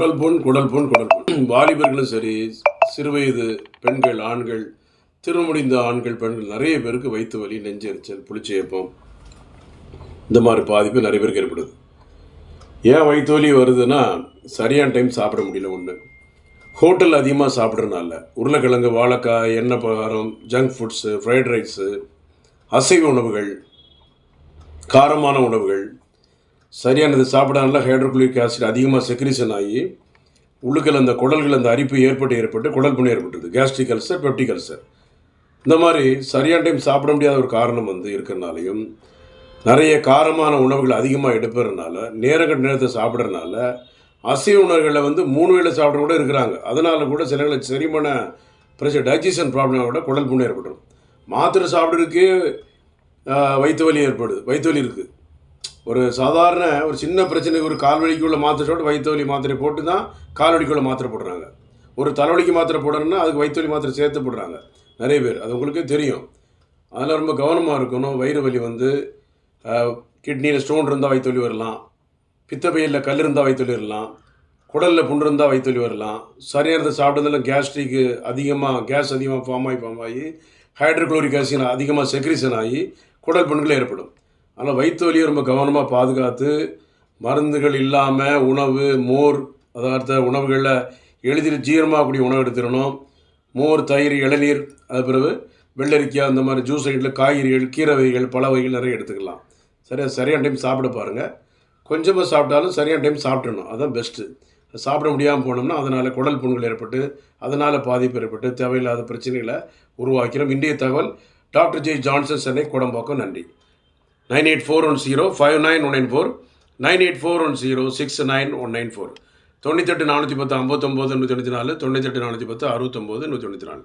குடல் புண் வாலிபர்களும் சரி, சிறுவயது பெண்கள், ஆண்கள், திருமுடிந்த ஆண்கள், பெண்கள் நிறைய பேருக்கு வயிற்று வலி, நெஞ்செரிச்சல், புளிச்சேப்பம் இந்த மாதிரி பாதிப்பு நிறைய பேருக்கு ஏற்படுது. ஏன் வயிற்று வலி வருதுன்னா, சரியான டைம் சாப்பிட முடியல. ஒன்று, ஹோட்டல் அதிகமாக சாப்பிட்றதுனால உருளைக்கிழங்கு, வாழைக்காய், எண்ணெய் பலகாரம், ஜங்க் ஃபுட்ஸு, ஃப்ரைட் ரைஸு, அசைவ உணவுகள், காரமான உணவுகள் சரியானது சாப்பிடாதனால ஹைட்ரோக்ளோரிக் ஆசிட் அதிகமாக செக்ரிஷன் ஆகி உள்ளுக்கள் அந்த குடல்கள் அந்த அரிப்பு ஏற்பட்டு குடல் புண் ஏற்பட்டுது. Gastric ulcer, peptic ulcer. இந்த மாதிரி சரியான டைம் சாப்பிட முடியாத ஒரு காரணம் இருக்கிறனாலையும், நிறைய காரமான உணவுகள் அதிகமாக எடுப்பதுனால, நேரத்தை சாப்பிட்றதுனால, அசைவ உணவுகளில் 3 வேளை சாப்பிட்ற கூட இருக்கிறாங்க. அதனால் கூட சிலர்களுக்கு செரிமான பிரச்சனை, டைஜஷன் ப்ராப்ளம் கூட குடல் புண் ஏற்பட்டுரும். மாத்திரை சாப்பிட்றதுக்கு வயிற்று வலி ஏற்படுது. வயிற்று வலி இருக்குது. ஒரு சாதாரண ஒரு சின்ன பிரச்சனைக்கு ஒரு கால் வலிக்குள்ள மாத்திரை சாப்பிட்டு வயிற்று வலி மாத்திரை போட்டு தான் கால் வலிக்குள்ள மாத்திரை போடுறாங்க. ஒரு தலைவலிக்கு மாத்திரை போடணும்னா அதுக்கு வயிற்று வலி மாத்திரை சேர்த்து போடுறாங்க நிறைய பேர். அது உங்களுக்கே தெரியும். அதெல்லாம் ரொம்ப கவனமாக இருக்கணும். வயிறு வலி கிட்னியில் ஸ்டோன் இருந்தால் வயிற்று வலி வரலாம், பித்தப்பையில் கல் இருந்தால் வயிற்று வலி வரலாம், குடலில் புண் இருந்தால் வயிற்று வலி வரலாம். சரியானதை சாப்பிட்டதில் கேஸ்ட்ரிக்கு கேஸ் அதிகமாக ஃபார்ம் ஆகி ஹைட்ரோக்ளோரிக் ஆசிட் அதிகமாக செக்ரிஷன் ஆகி குடல் புண்கள் ஏற்படும். ஆனால் வயிற்று வலியை ரொம்ப கவனமாக பாதுகாத்து, மருந்துகள் இல்லாமல் உணவு, மோர், அதாவது உணவுகளில் எளிதில் ஜீரணமாகக்கூடிய உணவு எடுத்துடணும். மோர், தயிர், இளநீர், அது பிறகு வெள்ளரிக்காய், அந்த மாதிரி ஜூஸ் ஐட்டில் காய்கறிகள், கீரை வகைகள், பழ வகைகள் நிறைய எடுத்துக்கலாம். சரியான டைம் சாப்பிட பாருங்கள். கொஞ்சமாக சாப்பிட்டாலும் சரியான டைம் சாப்பிட்றணும். அதுதான் பெஸ்ட்டு. சாப்பிட முடியாமல் போனோம்னா அதனால் குடல் புண்கள் ஏற்பட்டு, அதனால் பாதிப்பு ஏற்பட்டு தேவையில்லாத பிரச்சனைகளை உருவாக்கிறோம். இன்றைய தகவல் doctor J Johnson, Chennai, Kodambakkam. நன்றி. 9841059194, 9841069194, 98 410 59 194, 98 410 69 194.